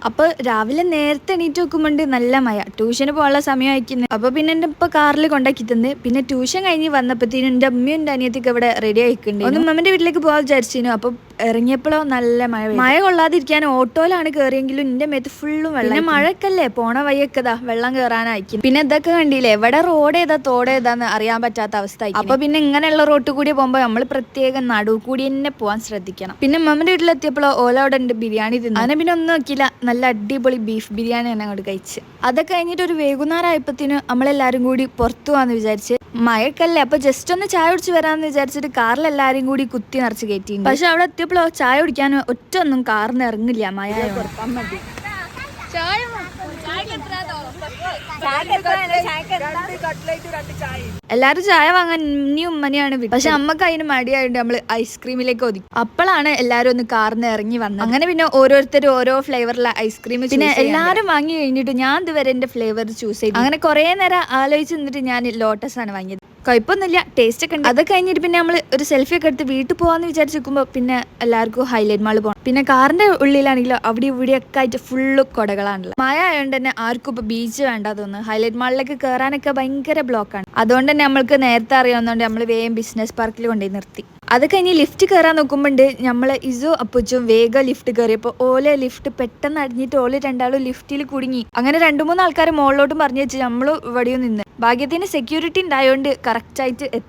അപ്പോൾ രാവിലെ നേരത്തെ എണീറ്റ് നോക്കുമ്പോണ്ട് നല്ല മഴ. ട്യൂഷന് പോകാനുള്ള സമയം അയക്കുന്നത്. അപ്പോൾ പിന്നെ എൻ്റെ ഇപ്പോൾ കാറിൽ കൊണ്ടാക്കി തന്ന്. പിന്നെ ട്യൂഷൻ കഴിഞ്ഞ് വന്നപ്പോഴത്തേനും എൻ്റെ അമ്മയും എൻ്റെ അനിയത്തിയൊക്കെ ഇവിടെ റെഡി ആയിക്കുന്നുണ്ട്. ഒന്ന് മമ്മൻ്റെ വീട്ടിലേക്ക് പോകാൻ വിചാരിച്ചിരുന്നു. അപ്പോൾ ഇറങ്ങിയപ്പോഴോ നല്ല മഴ കൊള്ളാതിരിക്കാൻ ഓട്ടോയിലാണ് കയറിയെങ്കിലും എൻ്റെ മേത്ത് ഫുള്ളും വെള്ളം. പിന്നെ മഴക്കല്ലേ, പോണ വഴിയൊക്കെ വെള്ളം കയറാനായിരിക്കും. പിന്നെ ഇതൊക്കെ കണ്ടില്ലേ, എവിടെ റോഡ് ഏതാ തോട് ഏതാന്ന് അറിയാൻ പറ്റാത്ത അവസ്ഥ. അപ്പോൾ പിന്നെ ഇങ്ങനെയുള്ള റോഡ് കൂടി പോകുമ്പോൾ നമ്മൾ പ്രത്യേകം നടുവ് കൂടി തന്നെ പോകാൻ ശ്രദ്ധിക്കണം. പിന്നെ മമ്മൻ്റെ വീട്ടിലെത്തിയപ്പോഴോ ഓല അവിടെ ഉണ്ട് ബിരിയാണി തിന്നു. അങ്ങനെ പിന്നെ ഒന്നും നോക്കിയില്ല, നല്ല അടിപൊളി ബീഫ് ബിരിയാണി തന്നെ അങ്ങോട്ട് കഴിച്ച്. അതൊക്കെ കഴിഞ്ഞിട്ട് ഒരു വൈകുന്നേരം ആയപ്പത്തിന് നമ്മളെല്ലാവരും കൂടി പുറത്തു പോകാന്ന് വിചാരിച്ച്. മഴക്കല്ലേ, അപ്പൊ ജസ്റ്റ് ഒന്ന് ചായ കുടിച്ച് വരാമെന്ന് വിചാരിച്ചിട്ട് കാറിലെല്ലാരും കൂടി കുത്തി നിറച്ച് കയറ്റി. പക്ഷെ അവിടെ എത്തിയപ്പോഴോ ചായ കുടിക്കാൻ ഒറ്റ ഒന്നും കാറിന് ഇറങ്ങില്ല. മഴ എല്ലാരും ചായ വാങ്ങാൻ ഇനിയും ഉമ്മനെയാണ് വിട്ടത്. പക്ഷെ അമ്മക്ക് അതിന് മടിയായിട്ട് നമ്മള് ഐസ്ക്രീമിലേക്ക് ഒതുക്കി. അപ്പോഴാണ് എല്ലാരും ഒന്ന് കാറിന് ഇറങ്ങി വന്നത്. അങ്ങനെ പിന്നെ ഓരോരുത്തരും ഓരോ ഫ്ലേവറിലെ ഐസ്ക്രീം, പിന്നെ എല്ലാരും വാങ്ങി കഴിഞ്ഞിട്ട് ഞാൻ ഇതുവരെ എന്റെ ഫ്ലേവർ ചൂസ് ചെയ്തു. അങ്ങനെ കുറെ നേരം ആലോചിച്ച് നിന്നിട്ട് ഞാൻ ലോട്ടസ് ആണ് വാങ്ങിയത്. കുഴപ്പമൊന്നുമില്ല, ടേസ്റ്റ് ഒക്കെ ഉണ്ട്. അത് കഴിഞ്ഞിട്ട് പിന്നെ നമ്മൾ ഒരു സെൽഫി ഒക്കെ എടുത്ത് വീട്ടിൽ പോകാന്ന് വിചാരിച്ച് നിൽക്കുമ്പോൾ പിന്നെ എല്ലാവർക്കും ഹൈലൈറ്റ് മാൾ പോകണം. പിന്നെ കാറിന്റെ ഉള്ളിലാണെങ്കിലോ അവിടെ ഇവിടെയൊക്കെ ആയിട്ട് ഫുള്ള് കൊടകളാണല്ലോ. മഴ ആയതുകൊണ്ട് തന്നെ ആർക്കും ഇപ്പൊ ബീച്ച് വേണ്ട തോന്നുന്നു. ഹൈലൈറ്റ് മാളിലേക്ക് കയറാനൊക്കെ ഭയങ്കര ബ്ലോക്കാണ്. അതുകൊണ്ട് തന്നെ നമ്മൾക്ക് നേരത്തെ അറിയാവുന്നതുകൊണ്ട് നമ്മൾ വേഗം ബിസിനസ് പാർക്കിൽ കൊണ്ടുപോയി നിർത്തി. അത് കഴിഞ്ഞ് ലിഫ്റ്റ് കയറാൻ നോക്കുമ്പോണ്ട് നമ്മളെ ഇസു അപ്പുച്ചും വേഗം ലിഫ്റ്റ് കയറിയപ്പോൾ ഓലെ ലിഫ്റ്റ് പെട്ടെന്ന് അടിഞ്ഞിട്ട് ഓല് രണ്ടാളും ലിഫ്റ്റിൽ കുടുങ്ങി. അങ്ങനെ 2-3 ആൾക്കാർ മുകളിലോട്ടും പറഞ്ഞു വെച്ച് നമ്മളും ഇവിടെയും നിന്ന്. ഭാഗ്യത്തിന് സെക്യൂരിറ്റി ഉണ്ടായതുകൊണ്ട് കറക്റ്റായിട്ട് എത്തി.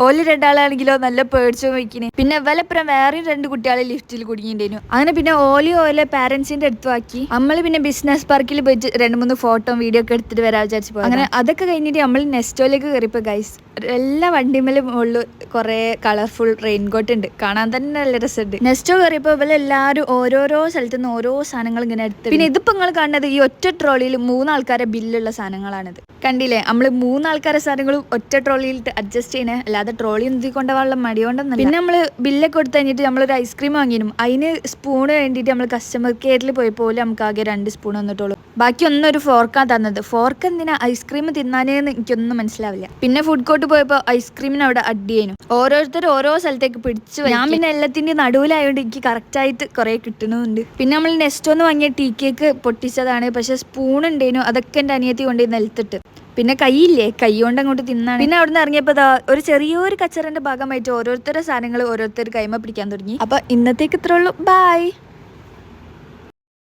ഓല് 2 ആളാണെങ്കിലോ നല്ല പേടിച്ചു വയ്ക്കിന്. പിന്നെ വലപ്പുറം വേറെയും 2 കുട്ടികളെ ലിഫ്റ്റിൽ കുടുങ്ങിയിട്ടുണ്ടായിരുന്നു. അങ്ങനെ പിന്നെ ഓലെ പാരന്റ്സിന്റെ അടുത്ത് ആക്കി നമ്മൾ പിന്നെ ബിസിനസ് പാർക്കിൽ പോയിട്ട് 2-3 ഫോട്ടോ വീഡിയോ ഒക്കെ എടുത്തിട്ട് വരാൻ വിചാരിച്ചു പോയി. അങ്ങനെ അതൊക്കെ കഴിഞ്ഞിട്ട് നമ്മൾ നെസ്റ്റോയിലേക്ക് കയറിയപ്പോൾ ഗൈസ് എല്ലാ വണ്ടിമേലും മുകളിൽ കുറെ കളർഫുൾ റെയിൻകോട്ട് ഉണ്ട്. കാണാൻ തന്നെ നല്ല രസമുണ്ട്. നെസ്റ്റോ കയറിയപ്പോൾ ഇവരെല്ലാവരും ഓരോരോ സ്ഥലത്തു നിന്ന് ഓരോ സാധനങ്ങൾ ഇങ്ങനെ എടുത്ത്. പിന്നെ ഇതിപ്പോൾ നിങ്ങൾ കാണുന്നത് ഈ ഒറ്റ ട്രോളിയിൽ 3 ആൾക്കാരെ ബില്ലുള്ള സാധനങ്ങളാണിത്. കണ്ടില്ലേ, നമ്മൾ 3 ആൾക്കാരെ സാധനങ്ങളും ഒറ്റ ട്രോളിയിൽ അഡ്ജസ്റ്റ് ചെയ്യണേ, അല്ലാതെ ട്രോളി എന്തി കൊണ്ടുപോകാനുള്ള മടിയോണ്ടൊന്നും. പിന്നെ നമ്മൾ ബില്ലൊക്കെ കൊടുത്ത് കഴിഞ്ഞിട്ട് നമ്മളൊരു ഐസ്ക്രീം വാങ്ങിയിരുന്നു. അതിന് സ്പൂണ് വേണ്ടിയിട്ട് നമ്മൾ കസ്റ്റമർ കെയറിൽ പോയപ്പോൾ നമുക്ക് ആകെ 2 സ്പൂൺ വന്നിട്ടുള്ളൂ. ബാക്കി ഒന്നും ഒരു ഫോർക്കാണ് തന്നത്. ഫോർക്ക് എന്തിനാ ഐസ്ക്രീം തിന്നാനേന്ന് എനിക്കൊന്നും മനസ്സിലാവില്ല. പിന്നെ ഫുഡ് കോർട്ട് പോയപ്പോൾ ഐസ്ക്രീമിന് അവിടെ അടിയേനും. ഓരോരുത്തർ ഓരോ സ്ഥലത്തേക്ക് പിടിച്ചു. ഞാൻ പിന്നെ എല്ലാത്തിൻ്റെ നടുവിലായതുകൊണ്ട് എനിക്ക് കറക്റ്റായിട്ട് കുറേ കിട്ടണമുണ്ട്. പിന്നെ നമ്മൾ നെസ്റ്റോന്ന് വാങ്ങിയ ടീ കേക്ക് പൊട്ടിച്ചതാണ്. പക്ഷെ സ്പൂൺ ഉണ്ടേനു, അതൊക്കെ എൻ്റെ അനിയത്തി കൊണ്ടുപോയി നിലത്തിട്ട്. പിന്നെ കൈയില്ലേ, കൈ കൊണ്ട് അങ്ങോട്ട് തിന്നാണ്. പിന്നെ അവിടെ നിന്ന് ഇറങ്ങിയപ്പോൾ ഒരു ചെറിയൊരു കച്ചറിന്റെ ഭാഗമായിട്ട് ഓരോരുത്തരുടെ സാധനങ്ങൾ ഓരോരുത്തർ കൈമ പിടിക്കാൻ തുടങ്ങി. അപ്പൊ ഇന്നത്തേക്ക് ഇത്രേ ഉള്ളൂ. ബൈ.